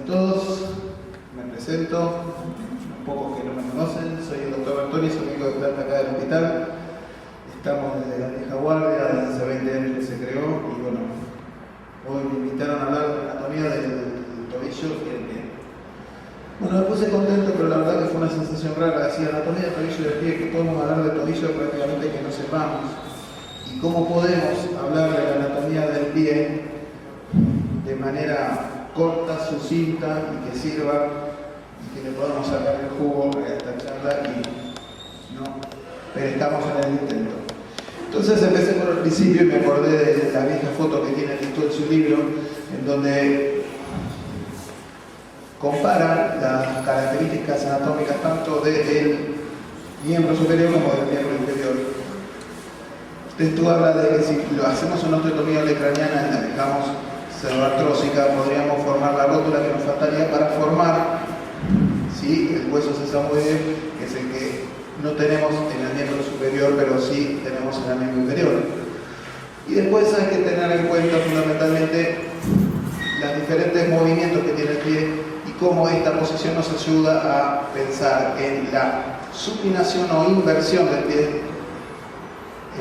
a todos, me presento, un pocos que no me conocen, soy el doctor Bertoni, soy médico de planta acá del hospital. Estamos desde la vieja guardia, desde hace 20 años que se creó, y bueno, hoy me invitaron a hablar de la anatomía del tobillo y el pie. Bueno, me puse contento, pero la verdad que fue una sensación rara, decir anatomía del tobillo y del pie, que podemos hablar de tobillo prácticamente que no sepamos, y cómo podemos hablar de la anatomía del pie de manera corta, sucinta y que sirva y que le podamos sacar el jugo a esta charla y no perezcamos en el intento. Entonces empecé por el principio y me acordé de la vieja foto que tiene Tito en su libro, en donde compara las características anatómicas tanto del miembro superior como del miembro inferior. Esto habla de que si lo hacemos una osteotomía craneana y la dejamos pseudoartrósica, podríamos formar la rótula que nos faltaría para formar, ¿sí?, el hueso sesamoide, que es el que no tenemos en el miembro superior, pero sí tenemos en el miembro inferior. Y después hay que tener en cuenta fundamentalmente los diferentes movimientos que tiene el pie y cómo esta posición nos ayuda a pensar en la supinación o inversión del pie,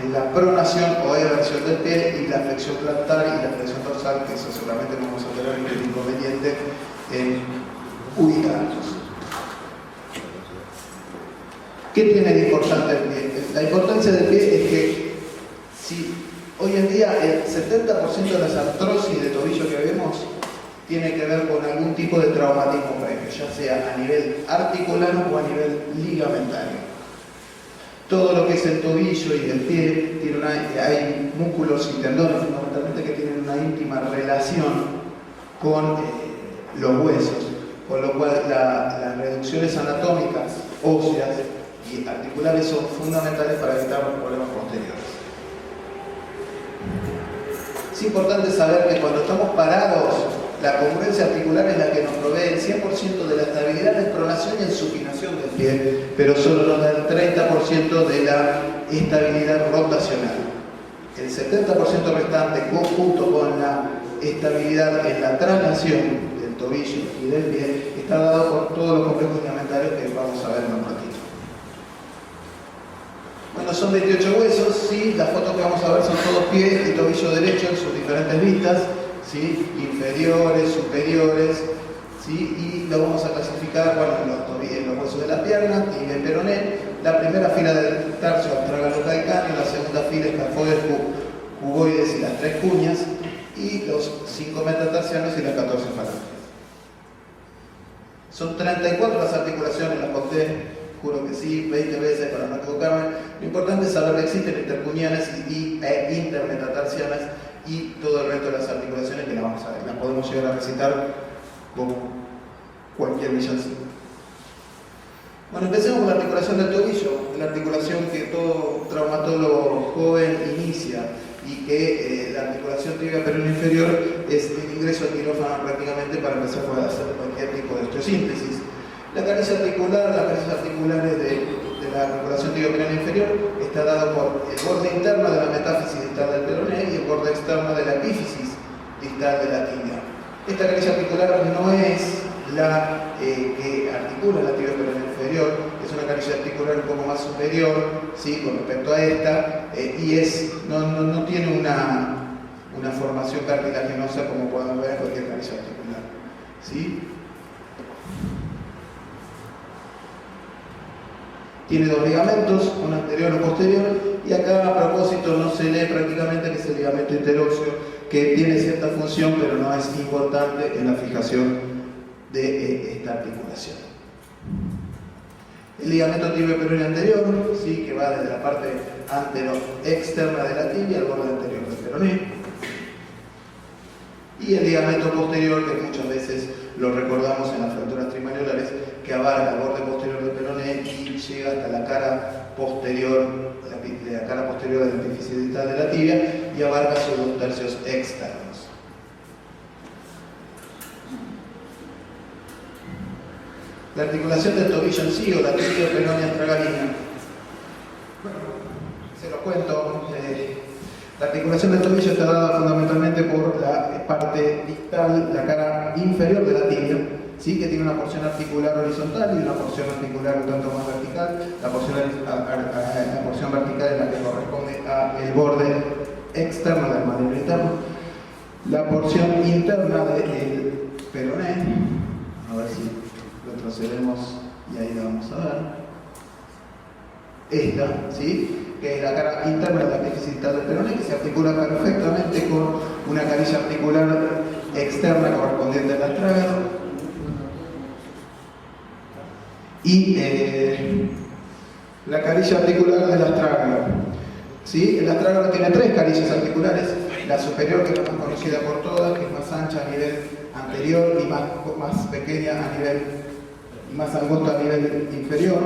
en la pronación o eversión del pie y la flexión plantar y la flexión dorsal, que eso seguramente vamos a tener el inconveniente en ubicarnos. ¿Qué tiene de importante el pie? La importancia del pie es que si hoy en día el 70% de las artrosis de tobillo que vemos tiene que ver con algún tipo de traumatismo previo, ya sea a nivel articular o a nivel ligamentario. Todo lo que es el tobillo y el pie, hay músculos y tendones fundamentalmente que tienen una íntima relación con los huesos, con lo cual las reducciones anatómicas, óseas y articulares son fundamentales para evitar los problemas posteriores. Es importante saber que cuando estamos parados, la congruencia articular es la que nos provee el 100% de la estabilidad en pronación y en supinación del pie, pero solo nos da el 30% de la estabilidad rotacional. El 70% restante, junto con la estabilidad en la traslación del tobillo y del pie, está dado por todos los complejos ligamentarios que vamos a ver en un ratito. Bueno, son 28 huesos, ¿sí? Las fotos que vamos a ver son todos pie y tobillo derecho en sus diferentes vistas, ¿sí?, inferiores, superiores, ¿sí?, y lo vamos a clasificar, bueno, en los huesos de la pierna, tibia y peroné. La primera fila del tarso astragalo-calcáneo, la segunda fila escafoides, cuboides y las 3 cuñas, y los 5 metatarsianos y las 14 falanges. Son 34 las articulaciones, las conté, juro que sí, 20 veces para no equivocarme. Lo importante es saber que existen intercuñanas e intermetatarsianas y todo el resto de las articulaciones que las podemos llegar a recitar como cualquier villancico. Bueno, empecemos con la articulación del tobillo, la articulación que todo traumatólogo joven inicia y que la articulación tibia peroné inferior es el ingreso al quirófano prácticamente para empezar a hacer cualquier tipo de osteosíntesis. Las carillas articulares de la articulación tibia peroné inferior está dado por el borde interno de la metáfisis distal del peroné y el borde externo de la epífisis distal de la tibia. Esta carilla articular no es la que articula la tibia peroné inferior, es una carilla articular un poco más superior, ¿sí?, con respecto a esta, y no tiene una formación cartilaginosa como podemos ver en cualquier carilla articular, ¿sí? Tiene 2 ligamentos, uno anterior y uno posterior, y acá a propósito no se lee prácticamente que es el ligamento interóseo, que tiene cierta función, pero no es importante en la fijación de esta articulación. El ligamento tibio peroné anterior, ¿sí?, que va desde la parte antero-externa de la tibia al borde anterior del peroné. Y el ligamento posterior, que muchas veces lo recordamos en las fracturas trimaniolares, que abarca el borde posterior del peroné y llega hasta la cara posterior de la epífisis distal de la tibia y abarca sus 2 tercios externos. La articulación del tobillo en sí, o la tibia peroné astragalina, bueno, se los cuento. La articulación del tobillo está dada fundamentalmente por la parte distal, la cara cara inferior de la tibia, ¿sí? Que tiene una porción articular horizontal y una porción articular un tanto más vertical. La porción vertical es la que corresponde al borde externo del maléolo interno. La porción interna del peroné, a ver si retrocedemos y ahí la vamos a ver. Esta, ¿sí? Que es la cara interna de la epífisis distal del peroné, que se articula perfectamente con una carilla articular externa correspondiente al astrágalo. Y la carilla articular del astrágalo. ¿Sí? El astrágalo tiene tres carillas articulares, la superior, que es la más conocida por todas, que es más ancha a nivel anterior y más pequeña a nivel, más angosta a nivel inferior,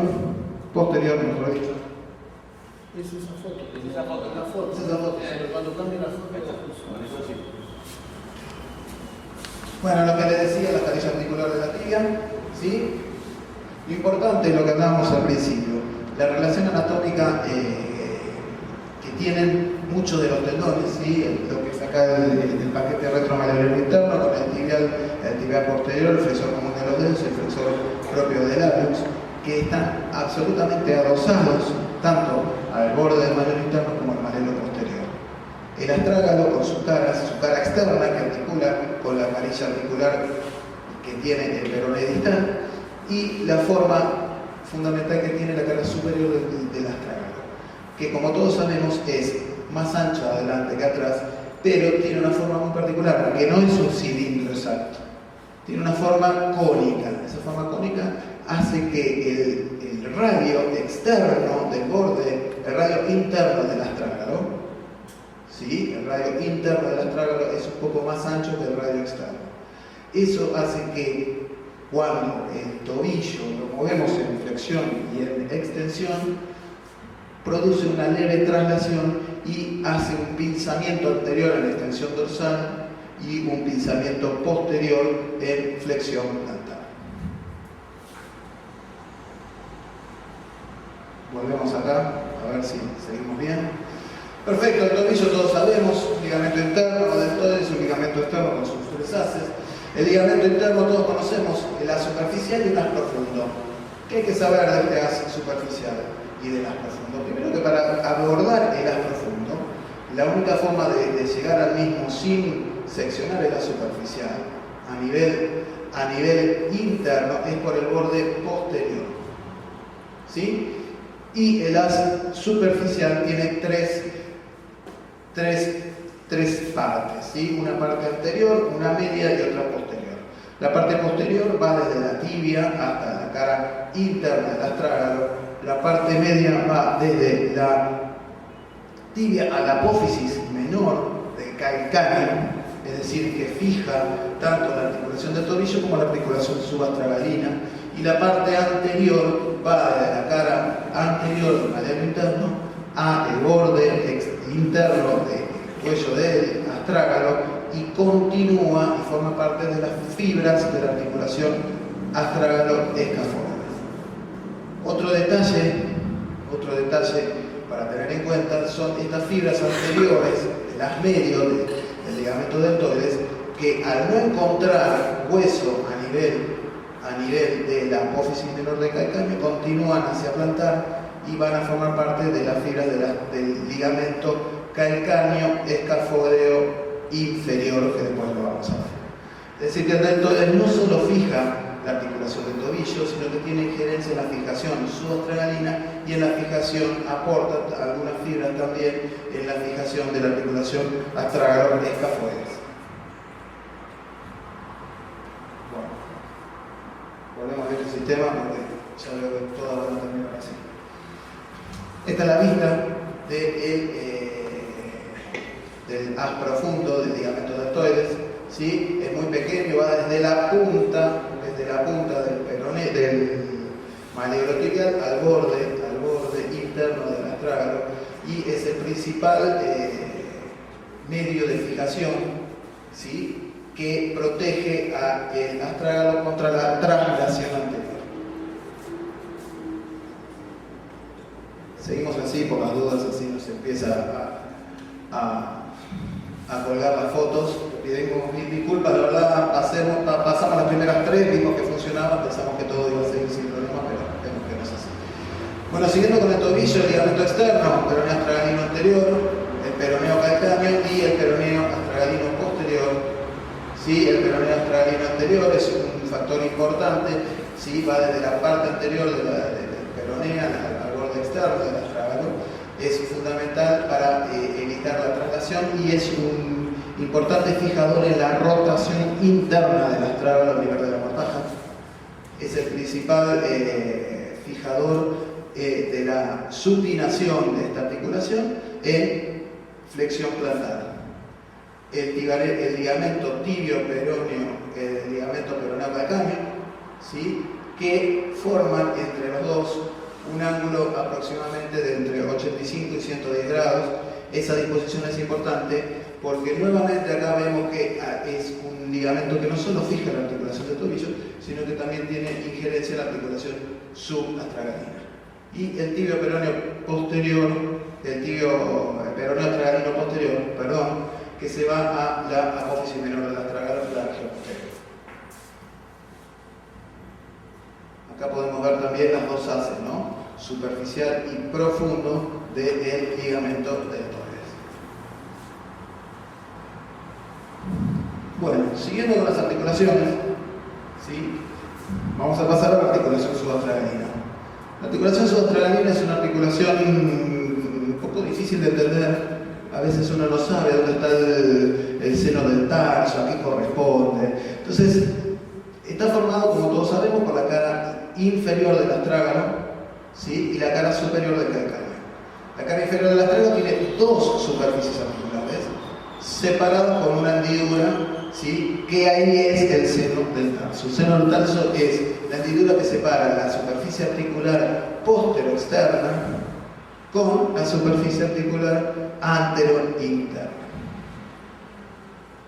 posterior, mejor dicho. Es esa foto. Es esa foto. Cuando cambia la foto, bueno, lo que les decía, la carilla articular de la tibia, ¿sí? Lo importante es lo que hablábamos al principio, la relación anatómica que tienen muchos de los tendones, ¿sí? Lo que es acá el paquete retromaleolo interno con el tibial posterior, el flexor común de los dedos y el flexor propio del hallux, que están absolutamente adosados tanto al borde del maléolo interno como al maléolo posterior. El astrágalo con su cara externa que articula con la carilla articular que tiene el peroné distal, y la forma fundamental que tiene la cara superior del astrágalo, que como todos sabemos es más ancha adelante que atrás, pero tiene una forma muy particular, que no es un cilindro exacto, tiene una forma cónica. Esa forma cónica hace que el radio externo del borde, el radio interno del astrágalo, ¿sí? El radio interno del astrágalo es un poco más ancho que el radio externo. Eso hace que cuando el tobillo lo movemos en flexión y en extensión, produce una leve traslación y hace un pinzamiento anterior en la extensión dorsal y un pinzamiento posterior en flexión plantar. Volvemos acá, a ver si seguimos bien. Perfecto, el tobillo todos sabemos, ligamento interno, deltoides, un ligamento externo con sus tres haces. El ligamento interno todos conocemos, el haz superficial y el haz profundo. ¿Qué hay que saber de este haz superficial y del haz profundo? Primero que para abordar el haz profundo, la única forma de llegar al mismo sin seccionar el haz superficial a nivel interno es por el borde posterior, ¿sí? Y el haz superficial tiene tres partes, ¿sí? Una parte anterior, una media y otra posterior. La parte posterior va desde la tibia hasta la cara interna del astrágalo. La parte media va desde la tibia a la apófisis menor del calcáneo, es decir, que fija tanto la articulación del tobillo como la articulación subastragalina. Y la parte anterior va desde la cara anterior del maléolo interno a el borde interno del cuello del astrágalo y continúa y forma parte de las fibras de la articulación astrágalo-escafóide. Otro detalle para tener en cuenta son estas fibras anteriores, el haz medio del ligamento deltoides, que al no encontrar hueso a nivel de la apófisis menor del calcáneo, continúan hacia plantar y van a formar parte de las fibras del ligamento calcáneo escafódeo inferior, que después lo vamos a ver. Es decir, que el deltoides no solo fija la articulación del tobillo, sino que tiene injerencia en la fijación subastragalina y en la fijación, aporta algunas fibras también en la fijación de la articulación astrágalo-escafóides. Bueno, volvemos a ver el sistema porque ya veo que todas van a terminar así. Esta es la vista del haz profundo del ligamento deltoides, ¿sí? Es muy pequeño, va desde la punta del peroné, del maléolo tibial al borde interno del astrágalo, y es el principal medio de fijación, ¿sí? Que protege al astrágalo contra la traslación anterior. Seguimos así, por las dudas, así nos empieza a colgar las fotos. Pedimos mil disculpas, la verdad, Bueno, siguiendo con el tobillo, el ligamento externo, peroneo astragalino anterior, el peroneo calcáneo y el peroneo astragalino posterior. ¿Sí? El peroneo astragalino anterior es un factor importante, ¿sí? Va desde la parte anterior del peroneo al borde externo del astragalo. Es fundamental para evitar la traslación y es un importante fijador en la rotación interna del astragalo a nivel de la mortaja. Es el principal fijador de la supinación de esta articulación en flexión plantar. El ligamento tibio-peroneo, el ligamento peroneo-calcáneo, ¿sí? Que forman entre los dos un ángulo aproximadamente de entre 85 y 110 grados. Esa disposición es importante porque nuevamente acá vemos que es un ligamento que no solo fija la articulación del tobillo, sino que también tiene injerencia en la articulación subastragalina. Y el tibio peroneo posterior, el tibio peroneo astragalino posterior, perdón, que se va a la apófisis menor del astragalo posterior. Acá podemos ver también las dos haces, ¿no? Superficial y profundo del ligamento deltoides. Bueno, siguiendo con las articulaciones, ¿sí? Vamos a pasar a la articulación subastragalina. La articulación subastragalina es una articulación un poco difícil de entender. A veces uno no sabe dónde está el seno del tarso, a qué corresponde. Entonces, está formado, como todos sabemos, por la cara inferior del astrágalo, ¿sí? Y la cara superior del calcáneo. La cara inferior del astrágalo tiene dos superficies articulares separadas con una hendidura, ¿sí? Que ahí es el seno del tarso. El seno del tarso es la hendidura que separa la superficie articular postero-externa con la superficie articular antero-interna.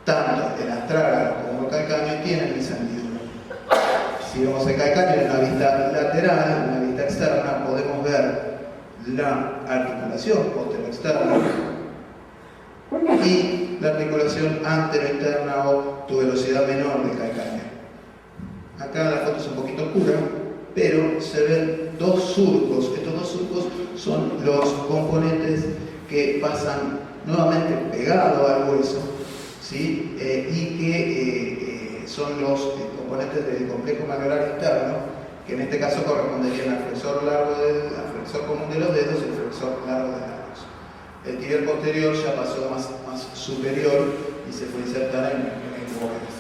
Tanto el astrágalo como el calcáneo tienen esa hendidura. Si vemos el calcáneo en una vista lateral, en una vista externa, podemos ver la articulación postero-externa y la articulación antero-interna o tuberosidad menor del calcáneo. Acá la foto es un poquito oscura, pero se ven dos surcos. Estos dos surcos son los componentes que pasan nuevamente pegados al hueso, ¿sí? Y que son los componentes del complejo manular interno, que en este caso corresponderían al flexor común de los dedos y el flexor largo de la manos. El tibial posterior ya pasó más superior y se fue a insertar en el cuboides.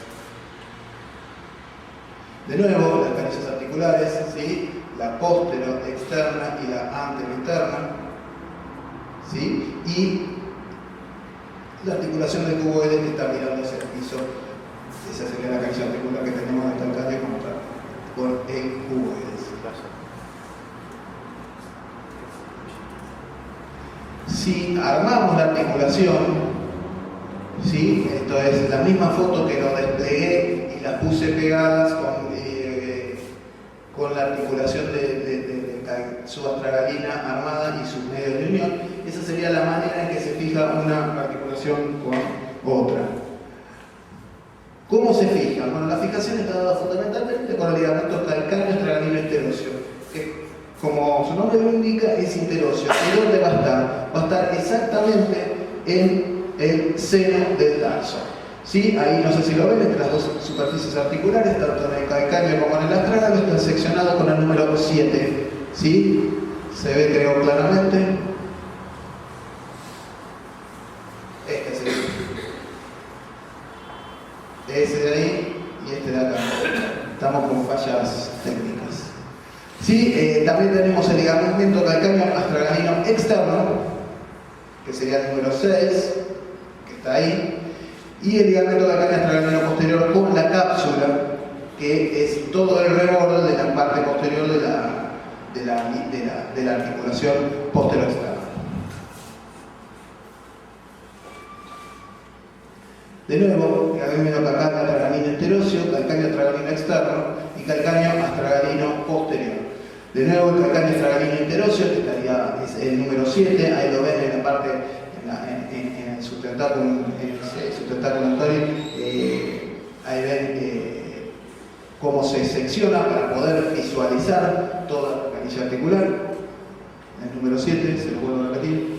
De nuevo, las carillas articulares, ¿sí? La postero externa y la antero interna, ¿sí? Y la articulación del cuboide que está mirando hacia el piso. Esa sería la carilla articular que tenemos en el calcáneo con el cuboide. Si armamos la articulación, ¿sí? Esto es la misma foto que lo desplegué y las puse pegadas con la articulación de subastragalina armada y sus medios de unión. Esa sería la manera en que se fija una articulación con otra. ¿Cómo se fija? Bueno, la fijación está dada fundamentalmente con el ligamento calcáneo astragalino interóseo, que como su nombre lo indica es interóseo. ¿Y dónde va a estar? Va a estar exactamente en el seno del tarso. ¿Sí? Ahí no sé si lo ven, entre las dos superficies articulares, tanto en el calcáneo como en el astragalo, está seccionado con el número 7. ¿Sí? Se ve, creo, claramente. Este es ese de ahí y este de acá. Estamos con fallas técnicas. ¿Sí? También tenemos el ligamento calcáneo astragalino externo, que sería el número 6, que está ahí. Y el ligamento calcáneo astragalino posterior con la cápsula, que es todo el reborde de la parte posterior de la articulación postero-externa. De nuevo, ligamento calcáneo astragalino interóseo, calcáneo astragalino externo y calcáneo astragalino posterior. De nuevo, el calcáneo astragalino interóseo, que es el número 7, ahí lo ven en la parte, en el sustentáculo anterior, ahí ven cómo se secciona para poder visualizar toda la canilla articular. el número 7, se lo vuelvo a repetir.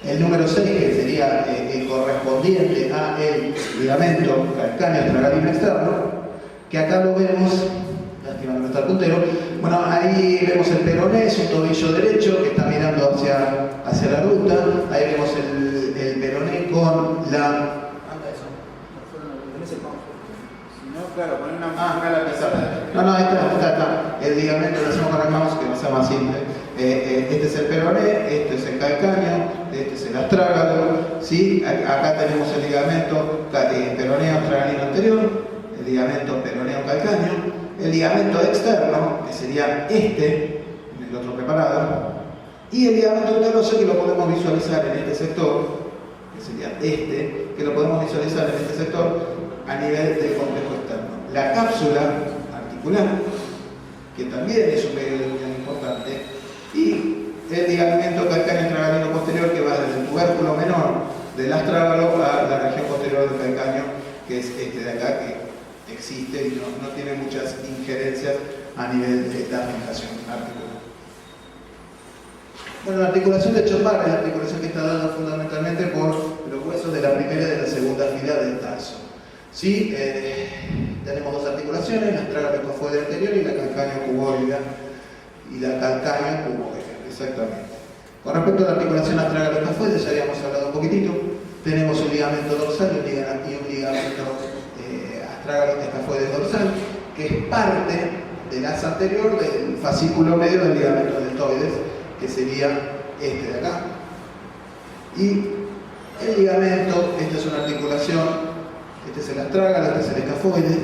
El número 6, que sería el correspondiente a el ligamento calcáneo astragalino externo, que acá lo vemos, lástima que no está el puntero. Bueno, ahí vemos el peroné, es un tobillo derecho que está mirando hacia la ruta. Ahí vemos el peroné con la... Claro, poner una lapicera. No, ahí está. El ligamento lo hacemos con el mouse, que va a ser más simple. Este es el peroné, este es el calcáneo, este es el astrágalo, ¿sí? Acá tenemos el ligamento peroneo astragalino anterior, el ligamento peroneo calcáneo, el ligamento externo, que sería este, en el otro preparado, y el ligamento anteroso, que lo podemos visualizar en este sector, que sería este, que lo podemos visualizar en este sector a nivel del complejo externo. La cápsula articular, que también es un medio de unión importante, y el ligamento calcáneo astragalino posterior, que va desde el tubérculo menor del astrágalo a la región posterior del calcáneo, que es este de acá, que existe y no tiene muchas injerencias a nivel de la articulación articular. Bueno, la articulación de Chopard es la articulación que está dada fundamentalmente por los huesos de la primera y de la segunda fila del tarso. ¿Sí? Tenemos dos articulaciones, la astrágalo escafoide anterior y la calcáneo cuboidea. Exactamente. Con respecto a la articulación astrágalo escafoide, ya habíamos hablado un poquitito. Tenemos un ligamento dorsal y un ligamento astrágalo escafoide dorsal, que es parte del asa anterior del fascículo medio del ligamento deltoides, que sería este de acá. Y el ligamento, esta es una articulación. Este es el astrágalo, este es el escafoide,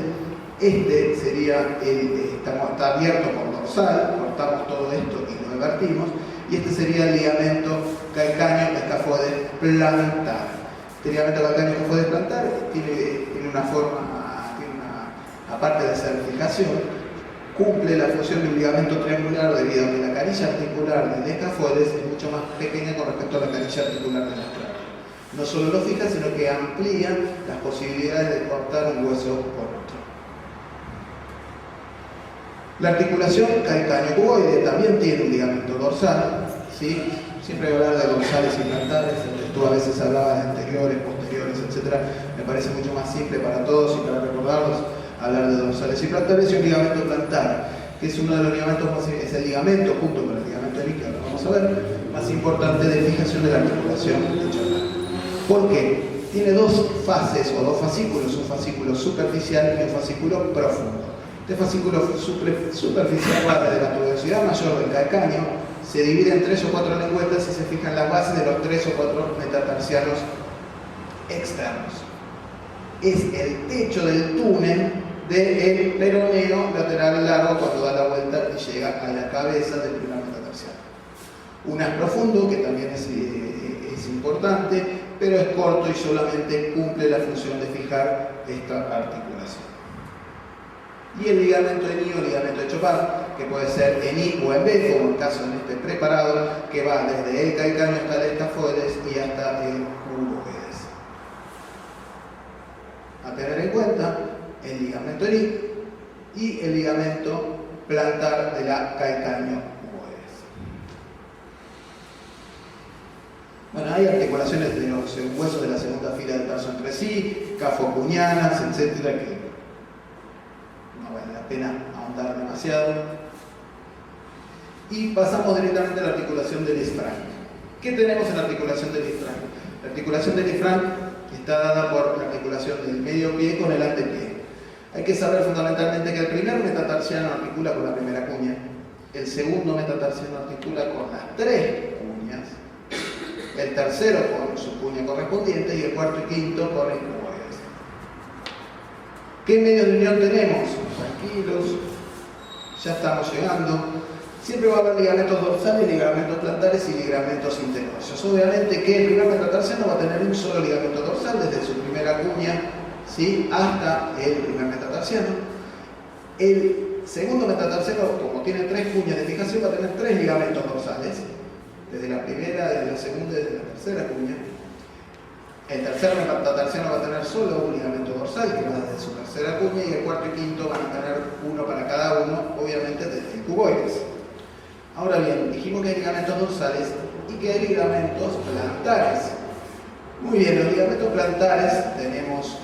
este sería está abierto por dorsal, cortamos todo esto y lo invertimos, y este sería el ligamento calcáneo escafoide plantar. Este ligamento calcáneo escafoide plantar tiene una forma, aparte de ser fijación, cumple la función de un ligamento triangular debido a que la canilla articular del escafoide es mucho más pequeña con respecto a la canilla articular del astrágalo. No solo lo fija, sino que amplía las posibilidades de cortar un hueso por otro. La articulación calcáneo-cuboide también tiene un ligamento dorsal, ¿sí? Siempre voy a hablar de dorsales y plantares, tú a veces hablabas de anteriores, posteriores, etc. Me parece mucho más simple para todos y para recordarlos hablar de dorsales y plantares, y un ligamento plantar, que es uno de los ligamentos más, es el ligamento, junto con el ligamento isquio, lo vamos a ver, más importante de fijación de la articulación de Chopard. ¿Por qué? Tiene dos fases o dos fascículos, un fascículo superficial y un fascículo profundo. Este fascículo superficial va desde la tuberosidad mayor del calcáneo, se divide en 3 o 4 lengüetas y se fijan las bases de los 3 o 4 metatarsianos externos. Es el techo del túnel del peroneo lateral largo cuando da la vuelta y llega a la cabeza del primer metatarsiano. Una es profundo, que también es importante, pero es corto y solamente cumple la función de fijar esta articulación. Y el ligamento en I o ligamento de Chopard, que puede ser en I o en B, como el caso en este preparado, que va desde el calcáneo hasta el escafoides y hasta el cuboides. A tener en cuenta el ligamento en I y el ligamento plantar de la calcáneo. Bueno, hay articulaciones de los huesos de la segunda fila del tarso entre sí, cafocuñanas, etcétera, que no vale la pena ahondar demasiado. Y pasamos directamente a la articulación del isfranc. ¿Qué tenemos en la articulación del isfranc? La articulación del isfranc está dada por la articulación del medio pie con el antepié. Hay que saber fundamentalmente que el primer metatarsiano articula con la primera cuña, el segundo metatarsiano articula con las 3 cuñas, el tercero con su cuña correspondiente y el cuarto y quinto con el cuboides. ¿Qué medios de unión tenemos? Tranquilos, ya estamos llegando. Siempre va a haber ligamentos dorsales, ligamentos plantares y ligamentos interóseos. Obviamente que el primer metatarsiano va a tener un solo ligamento dorsal desde su primera cuña, ¿sí?, hasta el primer metatarsiano. El segundo metatarsiano, como tiene 3 cuñas de fijación, va a tener 3 ligamentos dorsales, desde la primera, desde la segunda y desde la tercera cuña. El tercer metatarsiano va a tener solo un ligamento dorsal, que va desde su tercera cuña, y el cuarto y quinto van a tener uno para cada uno, obviamente desde el cuboides. Ahora bien, dijimos que hay ligamentos dorsales y que hay ligamentos plantares. Muy bien, los ligamentos plantares tenemos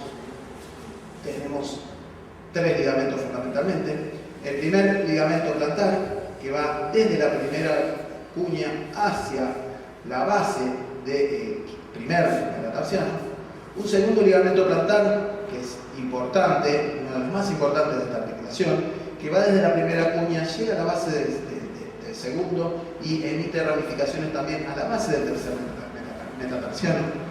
tres ligamentos fundamentalmente. El primer ligamento plantar, que va desde la primera cuña hacia la base del primer metatarsiano. Un segundo ligamento plantar, que es importante, uno de los más importantes de esta articulación, que va desde la primera cuña, llega a la base del segundo y emite ramificaciones también a la base del tercer metatarsiano.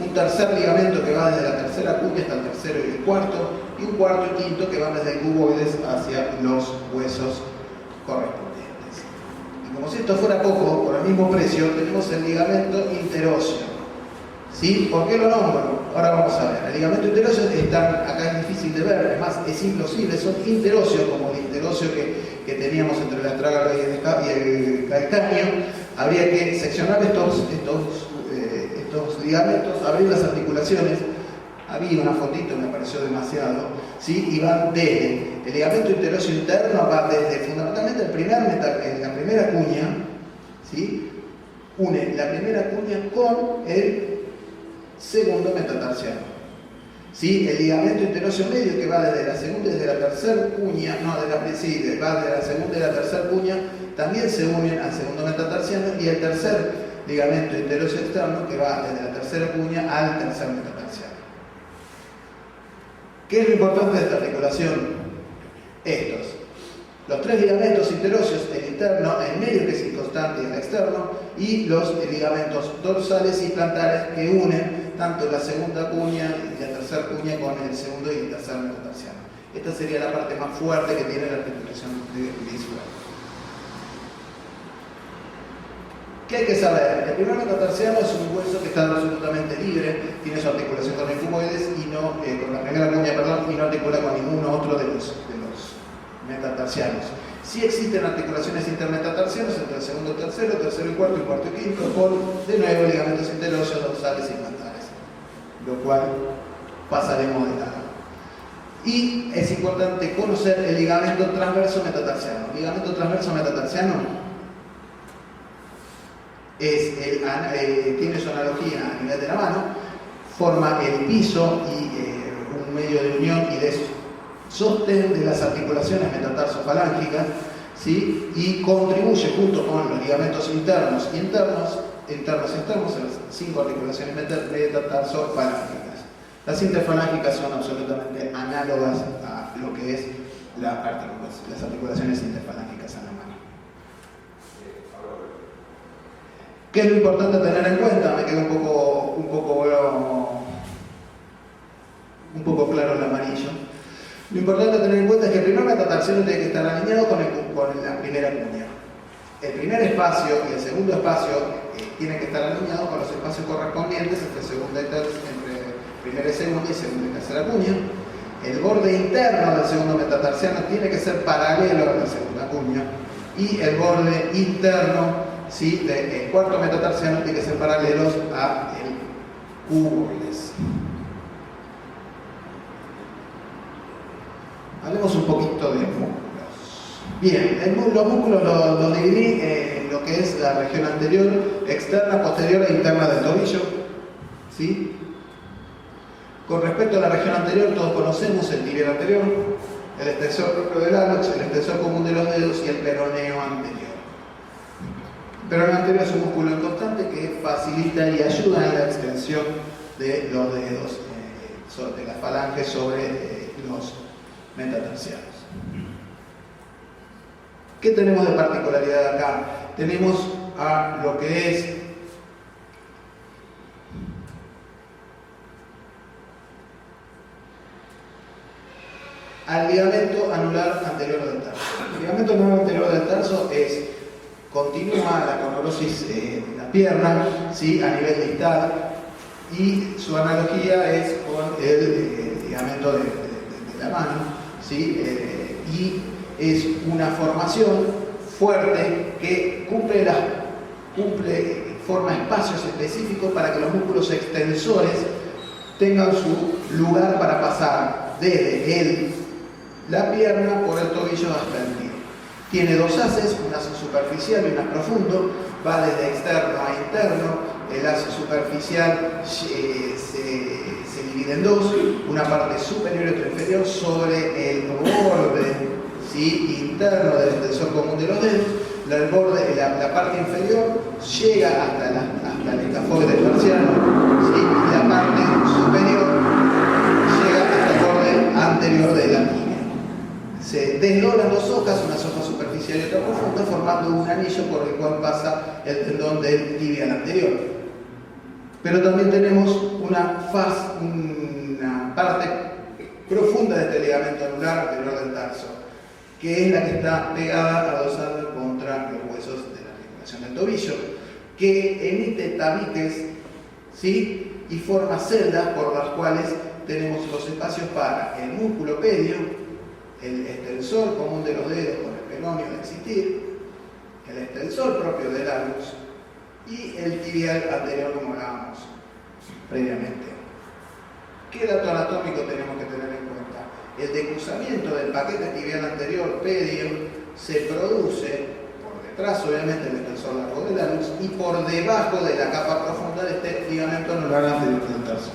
Un tercer ligamento que va desde la tercera cuña hasta el tercero y el cuarto, y un cuarto y quinto que van desde el cuboides hacia los huesos correspondientes. Y como si esto fuera poco, por el mismo precio, tenemos el ligamento interóseo. ¿Sí? ¿Por qué lo nombro? Ahora vamos a ver. El ligamento interóseo acá es difícil de ver, es más, es imposible, son interóseos, como el interóseo que teníamos entre la astrágalo y el calcáneo. Habría que seccionar estos ligamentos, abrir las articulaciones. Había una fotito, me pareció demasiado, ¿sí? Y van desde el ligamento interóseo interno, va desde fundamentalmente la primera cuña, ¿sí? Une la primera cuña con el segundo metatarsiano, ¿sí? El ligamento interóseo medio, que va desde la segunda y desde la tercera cuña, va desde la segunda y la tercera cuña, también se unen al segundo metatarsiano, y el tercer ligamento interóseo externo, que va desde la tercera cuña al tercer metatarsiano. ¿Qué es lo importante de esta articulación? Estos. Los tres ligamentos interóseos, el interno, el medio que es inconstante y el externo, y los ligamentos dorsales y plantares que unen tanto la segunda cuña y la tercera cuña con el segundo y el tercer metatarsiano. Esta sería la parte más fuerte que tiene la articulación visual. ¿Qué hay que saber? El primer metatarsiano es un hueso que está absolutamente libre, tiene su articulación con el cuboides y no, con la primera cuña, y no articula con ninguno otro de los metatarsianos. Sí existen articulaciones intermetatarsianos entre el segundo y tercero y cuarto y quinto, por, de nuevo, ligamentos interóseos, dorsales y plantares, lo cual pasaremos de lado. Y es importante conocer el ligamento transverso metatarsiano. El ligamento transverso metatarsiano tiene su analogía a nivel de la mano, forma el piso y un medio de unión y de sostén de las articulaciones metatarsofalángicas, ¿sí? Y contribuye junto con los ligamentos internos y externos a las 5 articulaciones metatarsofalángicas. Las interfalángicas son absolutamente análogas a lo que es las articulaciones interfalángicas a la mano. ¿Qué es lo importante tener en cuenta? Me quedó un poco claro el amarillo. Lo importante tener en cuenta es que el primer metatarsiano tiene que estar alineado con la primera cuña. El primer espacio y el segundo espacio tienen que estar alineados con los espacios correspondientes entre primera y segunda y tercera cuña. El borde interno del segundo metatarsiano tiene que ser paralelo a la segunda cuña, y el borde interno, ¿sí?, del cuarto metatarsiano tiene que ser paralelos a el cuboides. Hablemos un poquito de músculos. Bien, los músculos los dividí en lo que es la región anterior, externa, posterior e interna del tobillo, ¿sí? Con respecto a la región anterior, todos conocemos el tibial anterior, el extensor propio del hallux, el extensor común de los dedos y el peroneo anterior. El peroneo anterior es un músculo inconstante que facilita y ayuda en la extensión de los dedos, de las falanges sobre los metatarsianos. ¿Qué tenemos de particularidad acá? Tenemos a lo que es al ligamento anular anterior del tarso. El ligamento anular anterior del tarso continúa la conorosis de la pierna, ¿sí?, a nivel distal, y su analogía es con el ligamento de la mano, ¿sí? Y es una formación fuerte que forma espacios específicos para que los músculos extensores tengan su lugar para pasar desde la pierna por el tobillo hasta el pie. Tiene dos haces, un hace superficial y uno profundo, va desde externo a interno. El hace superficial se divide en dos, una parte superior y otra inferior sobre el borde, ¿sí?, interno del extensor común de los dedos. La parte inferior llega hasta el escafoide terciano, ¿sí?, y la parte superior llega hasta el borde anterior de la tibia. Se desdoblan dos hojas, una hoja superficial y otra profunda, formando un anillo por el cual pasa el tendón del tibial anterior. Pero también tenemos una parte profunda de este ligamento anular anterior del tarso, que es la que está pegada adosada contra los huesos de la articulación del tobillo, que emite tabiques, ¿sí?, y forma celdas por las cuales tenemos los espacios para el músculo pedio, el extensor común de los dedos con el peroneo de existir, el extensor propio del alus y el tibial anterior, como hablábamos previamente. ¿Qué dato anatómico tenemos que tener en cuenta? El decruzamiento del paquete tibial anterior pedio se produce por detrás, obviamente, del extensor largo del alus y por debajo de la capa profunda de este ligamento anular anterior del tarso.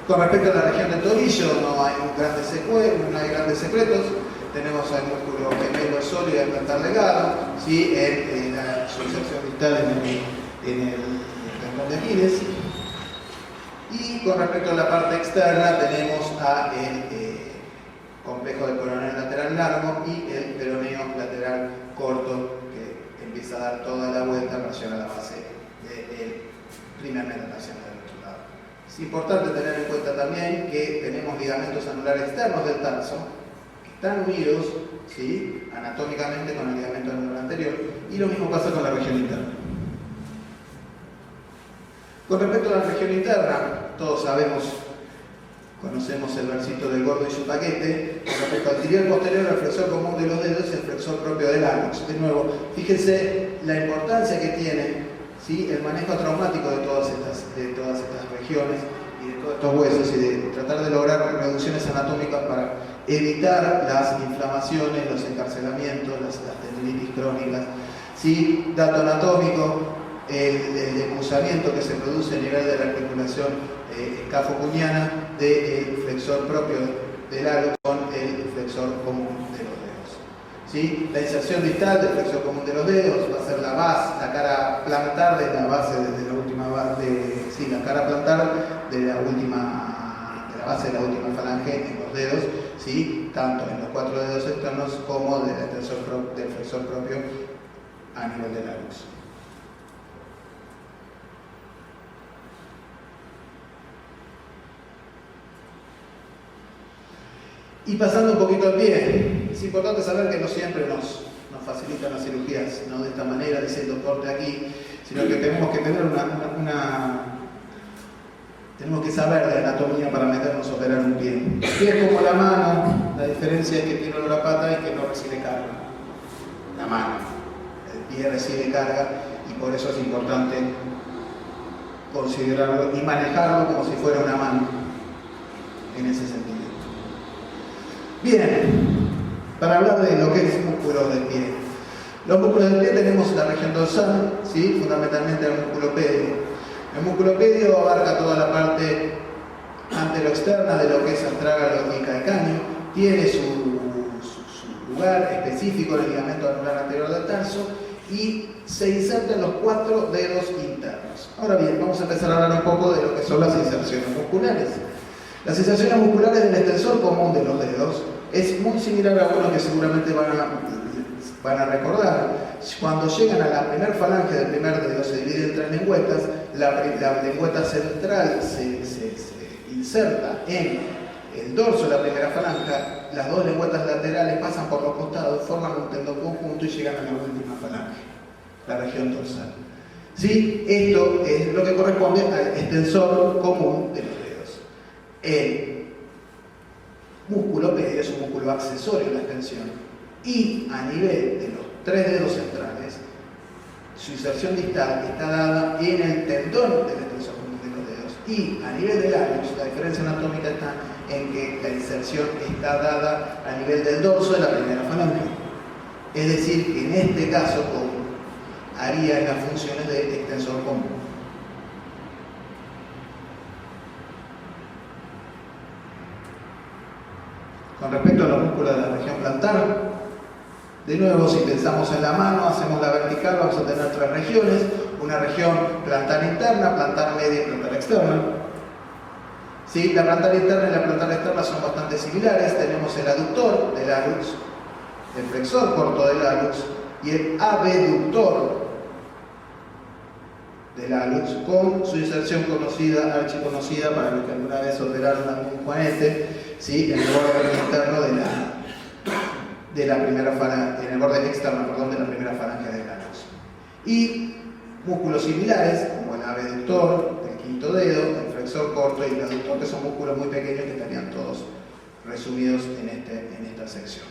Con respecto a la región del tobillo, no hay grandes secretos. Tenemos el músculo gemelo sólido y el plantar legado, ¿sí?, en la subsección distal en el tendón de Aquiles. Y con respecto a la parte externa, tenemos el complejo del peroneo lateral largo y el peroneo lateral corto, que empieza a dar toda la vuelta para llegar a la base del primer metatarsal. Es importante tener en cuenta también que tenemos ligamentos anulares externos del tarso que están unidos, ¿sí?, anatómicamente con el ligamento anular anterior, y lo mismo pasa con la región interna. Con respecto a la región interna, todos conocemos el versito del gordo y su paquete. Con respecto al tibial posterior, el flexor común de los dedos y el flexor propio del alus. De nuevo, fíjense la importancia que tiene, ¿sí?, el manejo traumático de todas estas regiones y de todos estos huesos, y de tratar de lograr reducciones anatómicas para evitar las inflamaciones, los encarcelamientos, las tendinitis crónicas. ¿Sí? Dato anatómico, el decruzamiento que se produce a nivel de la articulación escafocuneana del flexor propio del alus con el flexor común de los dedos. ¿Sí? La inserción distal del flexor común de los dedos va a ser la base, la cara plantar de la base de la última la cara plantar de la base de la última falange en los dedos, ¿sí?, tanto en los 4 dedos externos como del flexor propio a nivel del alus. Y pasando un poquito al pie, es importante saber que no siempre nos facilitan las cirugías, no de esta manera, diciendo corte aquí, sino que tenemos que tener tenemos que saber de anatomía para meternos a operar un pie. El pie es como la mano, la diferencia es que tiene olor a pata y que no recibe carga. La mano, el pie recibe carga, y por eso es importante considerarlo y manejarlo como si fuera una mano, en ese sentido. Bien, para hablar de lo que es músculos del pie. Los músculos del pie tenemos la región dorsal, ¿sí?, fundamentalmente el músculo pedio. El músculo pedio abarca toda la parte antero-externa de lo que es astrágalo y calcáneo. Tiene su lugar específico en el ligamento anular anterior del tarso y se inserta en los 4 dedos internos. Ahora bien, vamos a empezar a hablar un poco de lo que son las inserciones musculares. Las inserciones musculares del extensor común de los dedos es muy similar a uno que seguramente van a recordar. Cuando llegan a la primera falange del primer dedo, se divide en 3 lengüetas. La lengüeta central se inserta en el dorso de la primera falange. Las 2 lengüetas laterales pasan por los costados, forman un tendón conjunto y llegan a la última falange, la región dorsal. ¿Sí? Esto es lo que corresponde al extensor común de los dedos. El músculo pedio es un músculo accesorio a la extensión, y a nivel de los 3 dedos centrales, su inserción distal está dada en el tendón del extensor común de los dedos Y a nivel del hallux, la diferencia anatómica está en que la inserción está dada a nivel del dorso de la primera falange. Es decir, que en este caso haría las funciones de extensor común. Con respecto a los músculos de la región plantar, de nuevo, si pensamos en la mano, hacemos la vertical, vamos a tener tres regiones: una región plantar interna, plantar media y plantar externa. ¿Sí? La plantar interna y la plantar externa son bastante similares. Tenemos el aductor del hallux, el flexor corto del hallux y el abductor del hallux, con su inserción conocida, archiconocida para los que alguna vez operaron algún juanete, ¿sí? En el borde interno de la primera falange, en el borde externo, perdón, de la primera falange del hallux. Y músculos similares, como el abductor del quinto dedo, el flexor corto y el aductor, que son músculos muy pequeños que estarían todos resumidos en esta sección.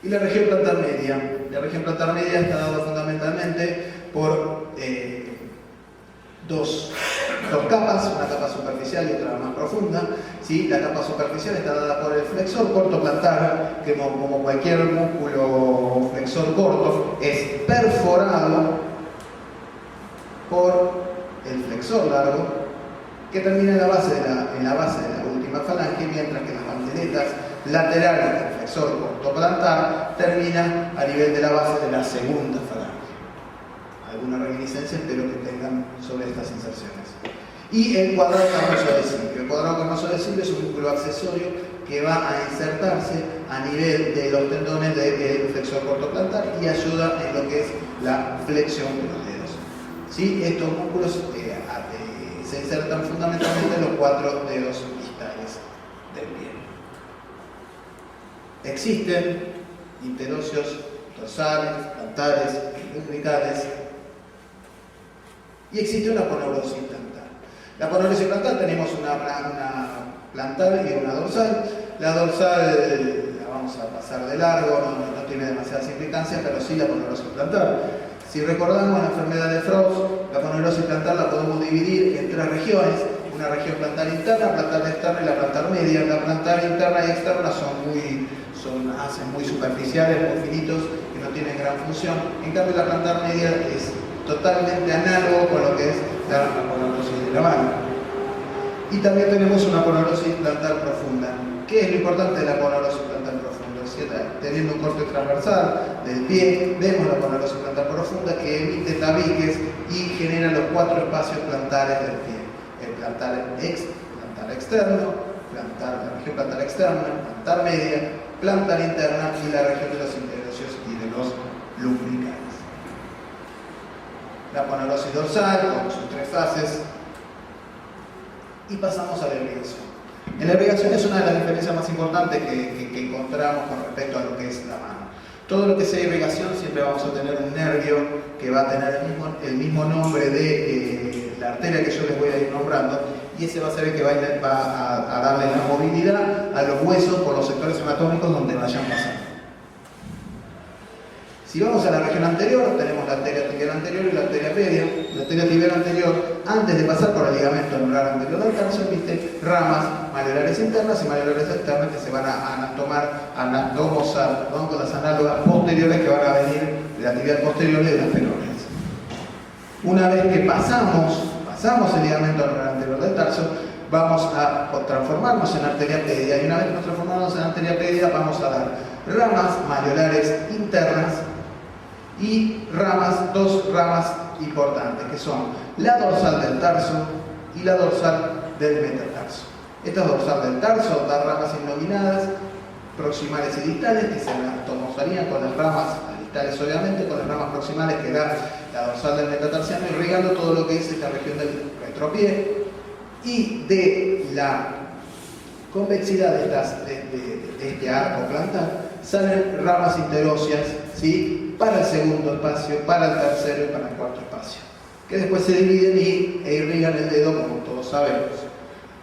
Y la región plantar media. La región plantar media está dada fundamentalmente por dos capas, una capa superficial y otra más profunda. ¿Sí? La capa superficial está dada por el flexor corto plantar, que como cualquier músculo flexor corto es perforado por el flexor largo, que termina en la base de la última falange, mientras que las bandeletas laterales del flexor corto plantar termina a nivel de la base de la segunda falange. Alguna reminiscencia espero que tengan sobre estas inserciones. Y el cuadrado carnoso de simple. El cuadrado carnoso de simple es un músculo accesorio que va a insertarse a nivel de los tendones del flexor corto plantar y ayuda en lo que es la flexión de los dedos. ¿Sí? Estos músculos se insertan fundamentalmente en los 4 dedos distales del pie. Existen interóseos dorsales, plantares, lumbricales, y existe una aponeurosis plantar. La aponeurosis plantar, tenemos una plantar y una dorsal. La dorsal la vamos a pasar de largo, no tiene demasiadas implicancias, pero sí la aponeurosis plantar. Si recordamos la enfermedad de Frost, la aponeurosis plantar la podemos dividir en 3 regiones: una región plantar interna, plantar externa y la plantar media. La plantar interna y externa hacen muy superficiales, muy finitos, que no tienen gran función. En cambio, la plantar media es totalmente análogo con lo que es la aponeurosis de la mano. Y también tenemos una aponeurosis plantar profunda. ¿Qué es lo importante de la aponeurosis plantar profunda? Teniendo un corte transversal del pie, vemos la aponeurosis plantar profunda que emite tabiques y genera los 4 espacios plantares del pie: el plantar externo, la región plantar externa, plantar media, plantar interna y la región de los interóseos y de los lumbricales. La aponeurosis dorsal con sus 3 fases. Y pasamos a la irrigación. En la irrigación es una de las diferencias más importantes que encontramos con respecto a lo que es la mano. Todo lo que sea irrigación siempre vamos a tener un nervio que va a tener el mismo nombre de la arteria que yo les voy a ir nombrando, y ese va a ser el que va a darle la movilidad a los huesos por los sectores anatómicos donde vayan pasando. Si vamos a la región anterior, tenemos la arteria tibial anterior y la arteria pedia. La arteria tibial anterior, antes de pasar por el ligamento anular anterior del tarso, emite ramas malleolares internas y malleolares externas que se van a anatomosar con las análogas posteriores que van a venir de la tibial posterior y de las peroneas. Una vez que pasamos el ligamento anular anterior del tarso, vamos a transformarnos en arteria pedia, y una vez que nos transformamos en arteria pedia vamos a dar ramas malleolares internas y dos ramas importantes, que son la dorsal del tarso y la dorsal del metatarso. Esta dorsal del tarso da ramas innominadas, proximales y distales, que se anastomosarían con las ramas distales, obviamente, con las ramas proximales que da la dorsal del metatarsiano, irrigando todo lo que es esta región del retropié. Y de la convexidad de este arco plantar salen ramas interóseas, ¿sí?, para el segundo espacio, para el tercero y para el cuarto espacio, que después se dividen e irrigan el dedo, como todos sabemos.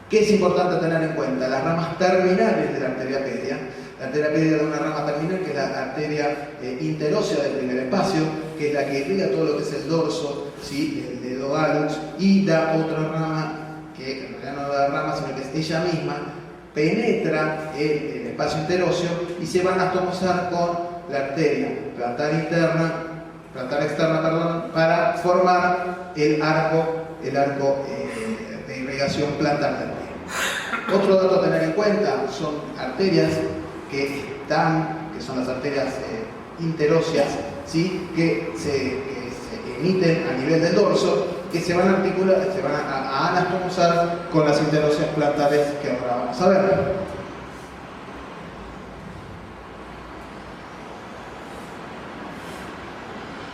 ¿Qué es importante tener en cuenta? Las ramas terminales de la arteria pedia La arteria pedia de una rama terminal, que es la arteria interósea del primer espacio, que es la que irriga todo lo que es el dorso, ¿sí? El dedo hallux, y da otra rama, que en realidad no da rama, sino que es ella misma, penetra el espacio interóseo y se van a anastomosar con la arteria plantar externa, perdón, para formar el arco de irrigación plantar del pie. Otro dato a tener en cuenta son arterias que son las arterias interóseas, ¿sí? que se emiten a nivel del dorso, que se van a articular, se van a anastomosar con las interóseas plantares que ahora vamos a ver.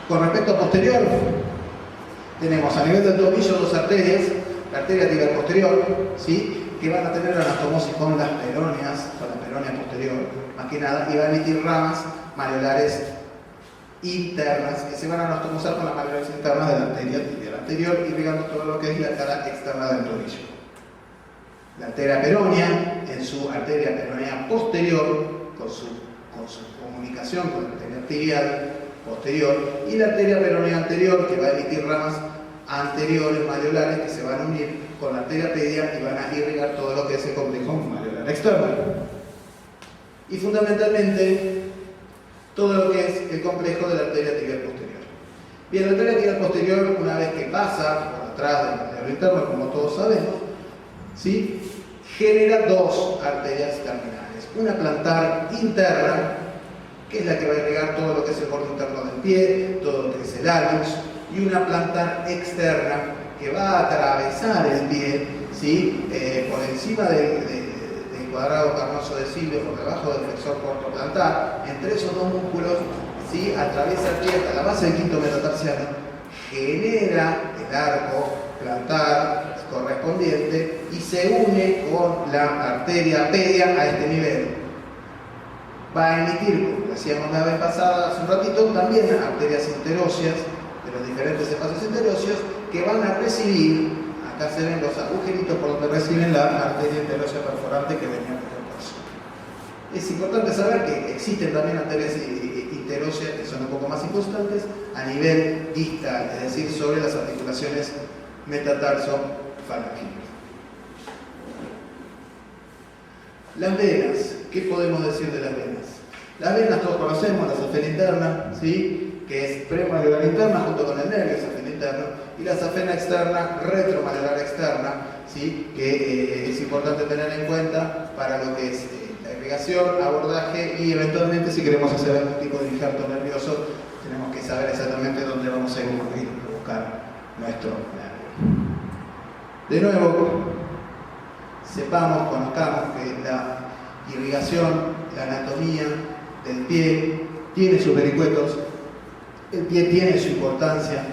Con respecto a posterior, tenemos a nivel del tobillo dos arterias, la arteria tibial posterior, ¿sí? que van a tener anastomosis con las peroneas, con la peronea posterior, más que nada, y va a emitir ramas malleolares internas que se van a anastomosar con las malleolares internas de la arteria tibial anterior, irrigando todo lo que es la cara externa del tobillo. La arteria peronea, en su arteria peronea posterior, con su comunicación con la arteria tibial posterior, y la arteria peronea anterior, que va a emitir ramas anteriores malleolares que se van a unir con la arteria pedia y van a irrigar todo lo que es el complejo malleolar externo. Y fundamentalmente todo lo que es el complejo de la arteria tibial posterior. Bien, la arteria tibial posterior, una vez que pasa por atrás del malleolo interno, como todos sabemos, ¿sí? genera dos arterias terminales. Una plantar interna, que es la que va a irrigar todo lo que es el borde interno del pie, todo lo que es el hallux, y una plantar externa que va a atravesar el pie, ¿sí? Por encima del cuadrado carnoso de Sylvio, por debajo del flexor cortoplantar, entre esos dos músculos, ¿sí? atraviesa el pie hasta la base del quinto metatarsiano, genera el arco plantar correspondiente y se une con la arteria pedia a este nivel. Va a emitir, como decíamos la vez pasada, hace un ratito, también arterias interóseas de los diferentes espacios interóseos que van a recibir, acá se ven los agujeritos por donde reciben la arteria interósea perforante que venía de el dorso. Es importante saber que existen también arterias interóseas que son un poco más inconstantes a nivel distal, es decir, sobre las articulaciones metatarso-falángiles. Las venas, ¿qué podemos decir de las venas? Las venas todos conocemos, la safena interna, ¿sí? que es premalleolar interna junto con el nervio safena interno, y la safena externa, retromalleolar externa, ¿sí? que es importante tener en cuenta para lo que es la irrigación, abordaje y eventualmente si queremos hacer algún tipo de injerto nervioso, tenemos que saber exactamente dónde vamos a ir a buscar nuestro nervio. De nuevo, conozcamos que la irrigación, la anatomía del pie tiene sus vericuetos, el pie tiene su importancia,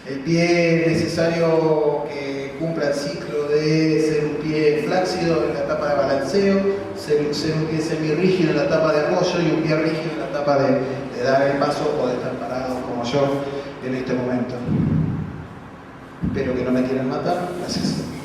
el pie es necesario que cumpla el ciclo de ser un pie flácido en la etapa de balanceo, ser un pie semirrígido en la etapa de apoyo y un pie rígido en la etapa de dar el paso o de estar parado como yo en este momento. Espero que no me quieran matar. Gracias.